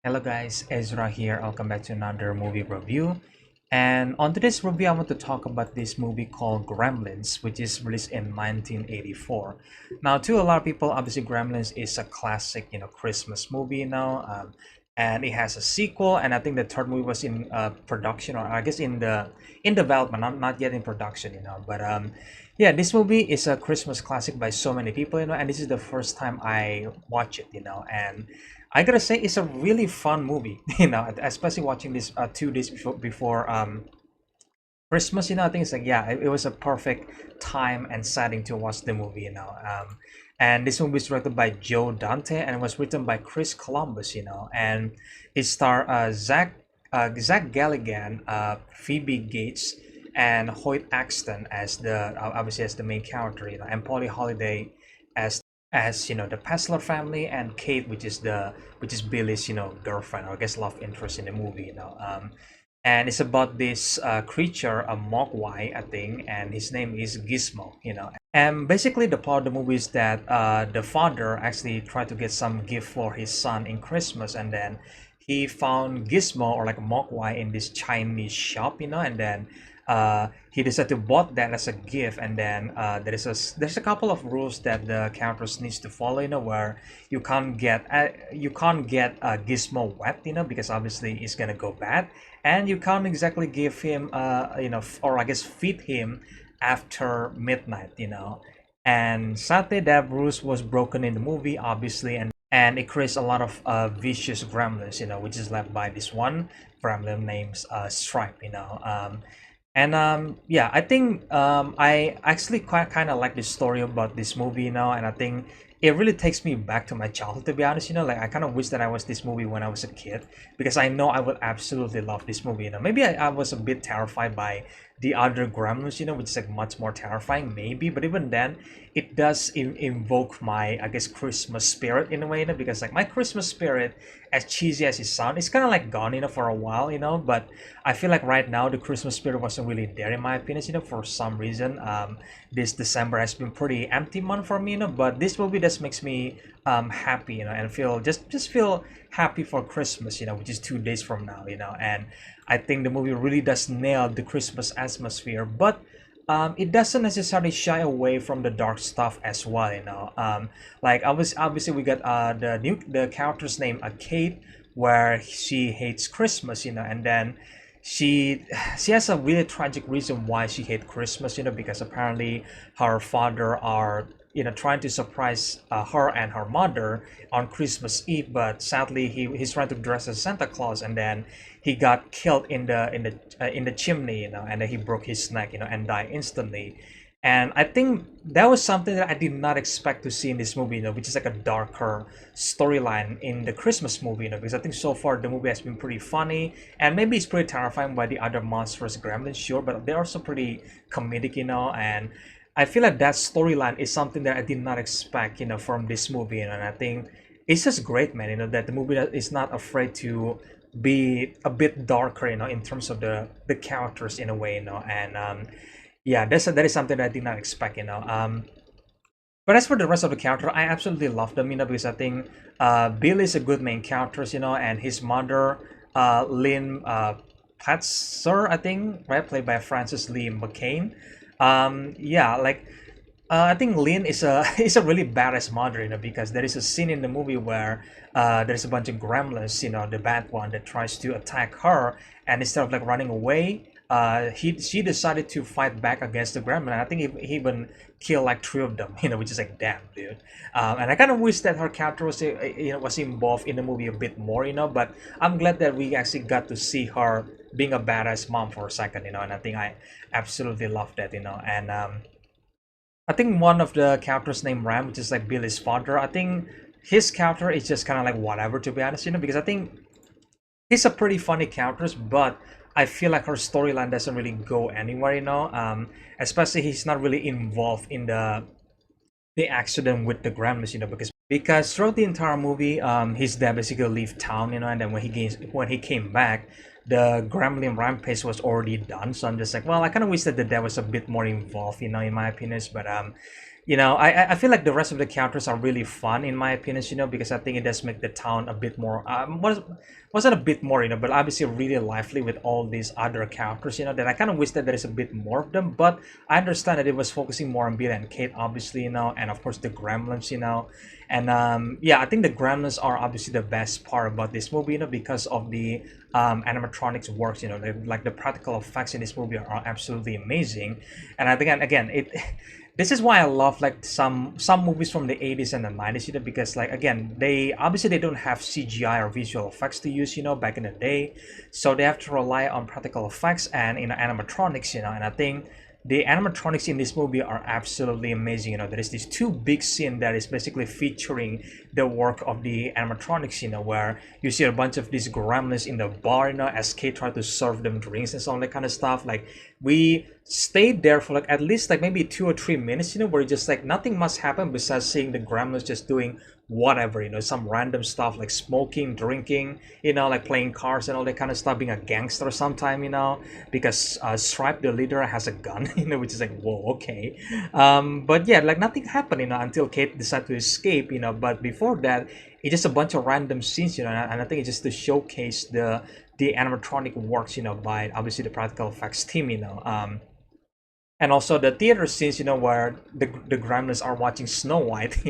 Hello guys, Ezra here. Welcome back to another movie review. And on today's review, I want to talk about this movie called Gremlins, which is released in 1984. Now, to a lot of people, obviously Gremlins is a classic, Christmas movie and it has a sequel. And I think the third movie was in production, or I guess in development, not yet in production, But yeah, this movie is a Christmas classic by so many people, and this is the first time I watch it, and I gotta say it's a really fun movie, especially watching this 2 days before Christmas. I think it's like, yeah, it was a perfect time and setting to watch the movie. And this movie was directed by joedante and it was written by Chris Columbus. And it starred Zach Galligan, Phoebe Gates, and Hoyt Axton as obviously as the main character, and Polly Holiday as the Pessler family, and Kate, which is Billy's girlfriend, or I guess love interest in the movie. And it's about this creature, a mogwai, I think, and his name is Gizmo. And basically the plot of the movie is that the father actually tried to get some gift for his son in Christmas, and then he found Gizmo, or like a mogwai, in this Chinese shop, and then he decided to bought that as a gift. And then there's a couple of rules that the characters needs to follow, where you can't get Gizmo wet, because obviously it's gonna go bad, and you can't exactly give him or I guess feed him after midnight. And sadly that rules was broken in the movie, obviously, and it creates a lot of vicious gremlins, which is led by this one gremlin named Stripe. And yeah, I think I actually quite kind of like the story about this movie, and I think it really takes me back to my childhood, to be honest. Like, I kind of wish that I was this movie when I was a kid, because I know I would absolutely love this movie. Maybe I was a bit terrified by the other Gremlins, which is like much more terrifying, maybe. But even then, it does invoke my, I guess, Christmas spirit in a way, because like my Christmas spirit, as cheesy as it sounds, it's kind of like gone, for a while, But I feel like right now the Christmas spirit wasn't really there, in my opinion, for some reason. This December has been pretty empty month for me, But this movie just makes me happy, and feel just feel happy for Christmas, which is 2 days from now, And I think the movie really does nail the Christmas atmosphere, but it doesn't necessarily shy away from the dark stuff as well. Like, obviously we got the character's name, Kate, where she hates Christmas, and then she has a really tragic reason why she hates Christmas, because apparently her father are trying to surprise her and her mother on Christmas Eve, but sadly he's trying to dress as Santa Claus, and then he got killed in the chimney, and then he broke his neck, and died instantly. And I think that was something that I did not expect to see in this movie, which is like a darker storyline in the Christmas movie, because I think so far the movie has been pretty funny, and maybe it's pretty terrifying by the other monstrous gremlins, sure, but they're also pretty comedic, and I feel like that storyline is something that I did not expect, from this movie, and I think it's just great, man. That the movie is not afraid to be a bit darker, in terms of the characters in a way, and yeah, that is something that I did not expect, But as for the rest of the character, I absolutely love them, because I think Bill is a good main character, and his mother, Lynn Patzer, I think, right, played by Frances Lee McCain. Yeah, like, I think Lynn is a is a really badass mother, because there is a scene in the movie where there's a bunch of gremlins, the bad one that tries to attack her, and instead of like running away, she decided to fight back against the gremlin. I think he even killed like three of them, which is like, damn, dude. And I kind of wish that her character was was involved in the movie a bit more, But I'm glad that we actually got to see her being a badass mom for a second, And I think I absolutely love that, And I think one of the characters named Ram, which is like Billy's father, I think his character is just kind of like whatever, to be honest, because I think he's a pretty funny character, but I feel like her storyline doesn't really go anywhere, Especially he's not really involved in the accident with the gremlins, because throughout the entire movie, his dad basically leave town, and then when he came back, the gremlin rampage was already done. So I'm just like, well, I kind of wish that the dad was a bit more involved, in my opinions. But I feel like the rest of the characters are really fun in my opinion, because I think it does make the town a bit more wasn't a bit more, but obviously really lively with all these other characters, that I kind of wish that there is a bit more of them. But I understand that it was focusing more on Bill and Kate, obviously, and of course the Gremlins, and yeah, I think the Gremlins are obviously the best part about this movie, because of the animatronics works, like the practical effects in this movie are absolutely amazing. And I think, again, it this is why I love like some movies from the 80s and the 90s, because like again, they obviously they don't have CGI or visual effects to use, back in the day, so they have to rely on practical effects and animatronics, and I think the animatronics in this movie are absolutely amazing. There is this two big scene that is basically featuring the work of the animatronics, where you see a bunch of these gremlins in the bar, as Kate tried to serve them drinks and all that kind of stuff. Like, we stayed there for like at least like maybe 2 or 3 minutes, where just like nothing must happen besides seeing the gremlins just doing whatever, some random stuff like smoking, drinking, like playing cards and all that kind of stuff, being a gangster sometime, because Stripe the leader has a gun, which is like, whoa, okay. But yeah, like nothing happened, until Kate decided to escape, but before that, it's just a bunch of random scenes, and I think it's just to showcase the animatronic works, by obviously the practical effects team, and also the theater scenes, where the gremlins are watching Snow White,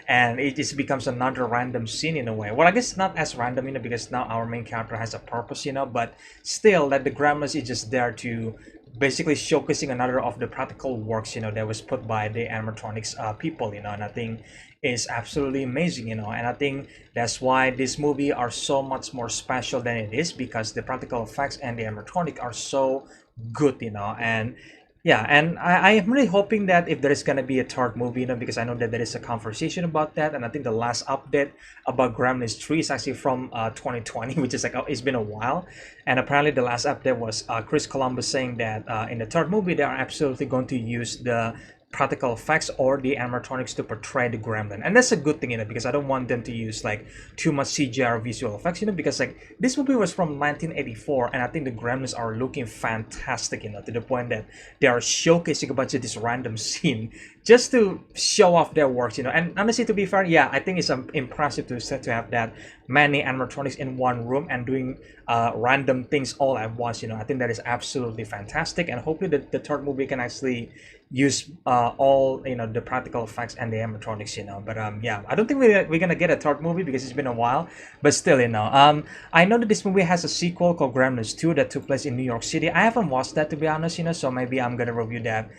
and it just becomes another random scene in a way. Well, I guess not as random, because now our main character has a purpose, but still, that the gremlins is just there to basically showcasing another of the practical works, that was put by the animatronics people, and I think is absolutely amazing, and I think that's why this movie are so much more special than it is, because the practical effects and the animatronic are so good, and yeah, and I am really hoping that if there is gonna be a third movie, because I know that there is a conversation about that, and I think the last update about Gremlins 3 is actually from 2020, which is like, oh, it's been a while, and apparently the last update was Chris Columbus saying that in the third movie they are absolutely going to use the practical effects or the animatronics to portray the gremlin, and that's a good thing, because I don't want them to use like too much CGI or visual effects, because like this movie was from 1984, and I think the gremlins are looking fantastic, to the point that they are showcasing a bunch of this random scene just to show off their works, and honestly, to be fair, yeah, I think it's impressive to have that many animatronics in one room and doing random things all at once, I think that is absolutely fantastic, and hopefully the third movie can actually use all the practical effects and the animatronics, but yeah, I don't think we're gonna get a third movie because it's been a while, but still, I know that this movie has a sequel called Gremlins 2 that took place in New York City. I haven't watched that, to be honest, so maybe I'm gonna review that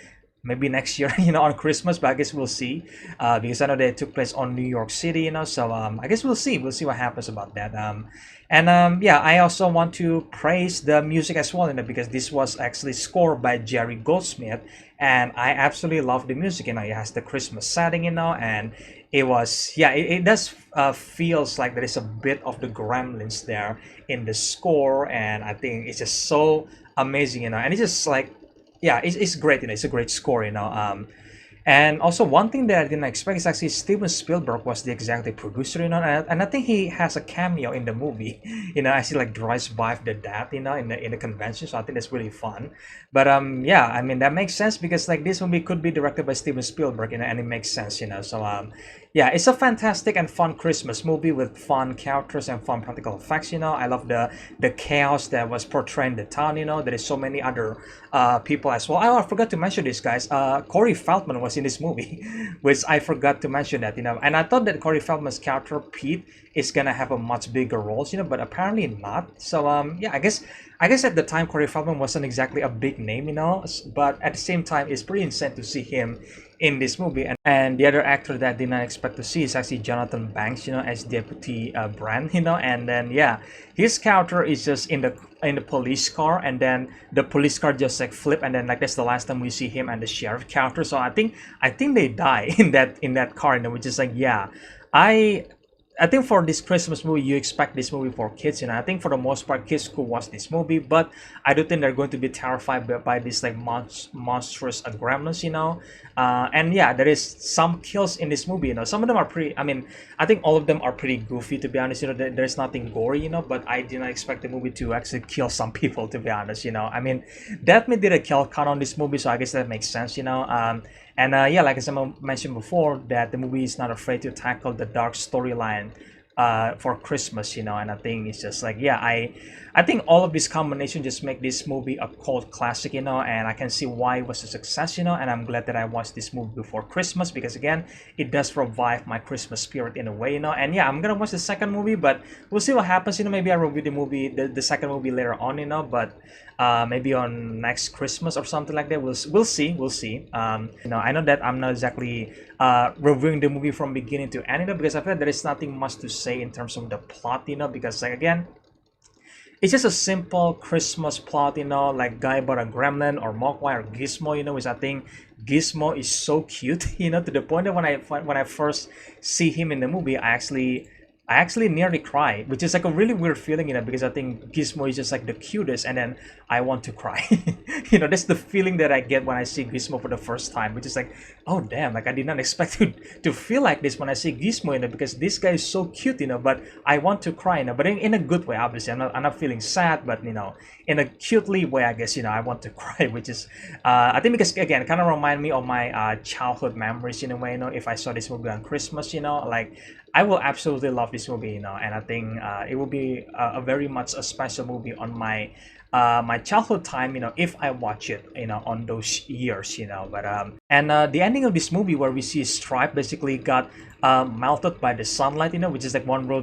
maybe next year, on Christmas, but I guess we'll see, because I know that it took place on New York City, so I guess we'll see what happens about that. And yeah, I also want to praise the music as well, because this was actually scored by Jerry Goldsmith, and I absolutely love the music, it has the Christmas setting, and it was, yeah, it does feels like there is a bit of the Gremlins there in the score, and I think it's just so amazing, and it's just like, yeah, it's great, it's a great score, and also one thing that I didn't expect is actually Steven Spielberg was the executive producer, and I think he has a cameo in the movie, as he like drives by the dad, in the convention, so I think that's really fun. But yeah, I mean that makes sense because like this movie could be directed by Steven Spielberg, and it makes sense, so yeah, it's a fantastic and fun Christmas movie with fun characters and fun practical effects, I love the chaos that was portraying the town, there is so many other people as well. Oh, I forgot to mention this, guys. Corey Feldman was in this movie, which I forgot to mention that, and I thought that Corey Feldman's character Pete is gonna have a much bigger role, but apparently not. So yeah, I guess at the time Corey Feldman wasn't exactly a big name, but at the same time it's pretty insane to see him in this movie. And the other actor that I did not expect to see is actually Jonathan Banks, as Deputy Brand, and then yeah, his character is just in the police car, and then the police car just like flip, and then like that's the last time we see him and the sheriff character. So I think they die in that car, which is like, yeah, I think for this Christmas movie, you expect this movie for kids, I think for the most part, kids could watch this movie, but I do think they're going to be terrified by this like monstrous gremlins, and yeah, there is some kills in this movie, some of them are pretty, I mean, I think all of them are pretty goofy, to be honest, there's nothing gory, but I did not expect the movie to actually kill some people, to be honest, I mean, Death May did a kill count on this movie, so I guess that makes sense, And yeah, like as I mentioned before, that the movie is not afraid to tackle the dark storyline for Christmas, and I think it's just like, yeah, I think all of this combination just make this movie a cult classic, and I can see why it was a success, and I'm glad that I watched this movie before Christmas, because again, it does revive my Christmas spirit in a way, and yeah, I'm gonna watch the second movie, but we'll see what happens, maybe I review the movie, the second movie later on, but maybe on next Christmas or something like that. We'll see. I know that I'm not exactly reviewing the movie from beginning to end, because I feel there is nothing much to say in terms of the plot, because like again, it's just a simple Christmas plot, like guy bought a gremlin or mogwai or gizmo, which I think Gizmo is so cute, to the point that when I first see him in the movie, I actually nearly cried, which is like a really weird feeling, because I think Gizmo is just like the cutest, and then I want to cry. That's the feeling that I get when I see Gizmo for the first time, which is like, oh damn, like I did not expect to feel like this when I see Gizmo, because this guy is so cute, but I want to cry, but in a good way, obviously. I'm not feeling sad, but in a cutely way, I guess, I want to cry, which is, I think because again, it kind of remind me of my childhood memories in a way, if I saw this movie on Christmas, like, I will absolutely love this movie, and I think it will be a very much a special movie on my childhood time, if I watch it, on those years, But and the ending of this movie, where we see Stripe basically got melted by the sunlight, which is like one rule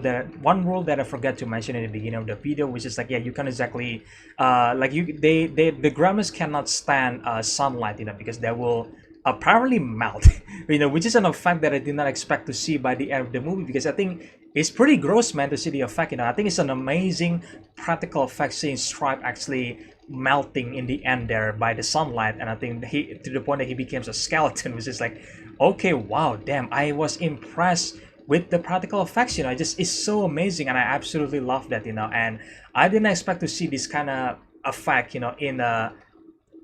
that I forgot to mention in the beginning of the video, which is like, yeah, you can exactly like the Gremlins cannot stand sunlight, because they will apparently melt, which is an effect that I did not expect to see by the end of the movie, because I think it's pretty gross, man, to see the effect. I think it's an amazing practical effect seeing Stripe actually melting in the end there by the sunlight, and I think he to the point that he becomes a skeleton, which is like, okay, wow, damn, I was impressed with the practical effects. It's so amazing, and I absolutely love that. And I didn't expect to see this kind of effect, in a,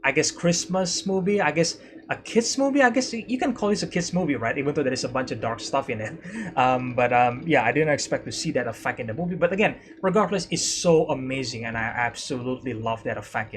I guess, Christmas movie. I guess a kids movie. I guess you can call this a kids movie, right? Even though there is a bunch of dark stuff in it. But yeah, I didn't expect to see that effect in the movie. But again, regardless, it's so amazing, and I absolutely love that effect.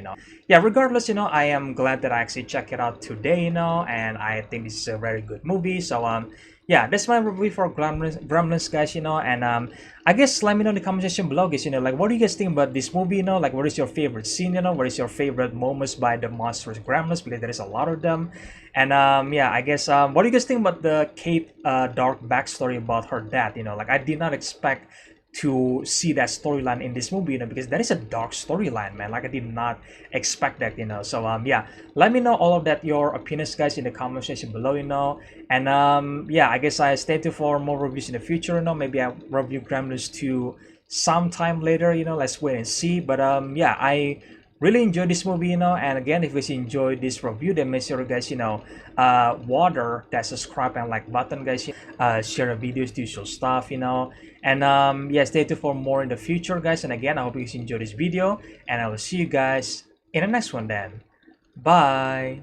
Yeah, regardless, I am glad that I actually checked it out today. And I think this is a very good movie. So yeah, that's my review for Gremlins, guys. And I guess let me know in the comment section below, guys. Like, what do you guys think about this movie? Like, what is your favorite scene? What is your favorite moments by the monsters Gremlins? Because there is a lot of them. And yeah, I guess what do you guys think about the Kate dark backstory about her dad? Like, I did not expect to see that storyline in this movie, because that is a dark storyline, man. Like, I did not expect that, So yeah, let me know all of that, your opinions, guys, in the comment section below, And yeah, I guess I stay tuned for more reviews in the future, Maybe I review Gremlins 2 sometime later, Let's wait and see. But yeah, I really enjoyed this movie, And again, if you enjoyed this review, then make sure, guys, water that subscribe and like button, guys. Share the videos, do usual stuff, And yeah, stay tuned for more in the future, guys. And again, I hope you guys enjoyed this video, and I will see you guys in the next one then. Bye.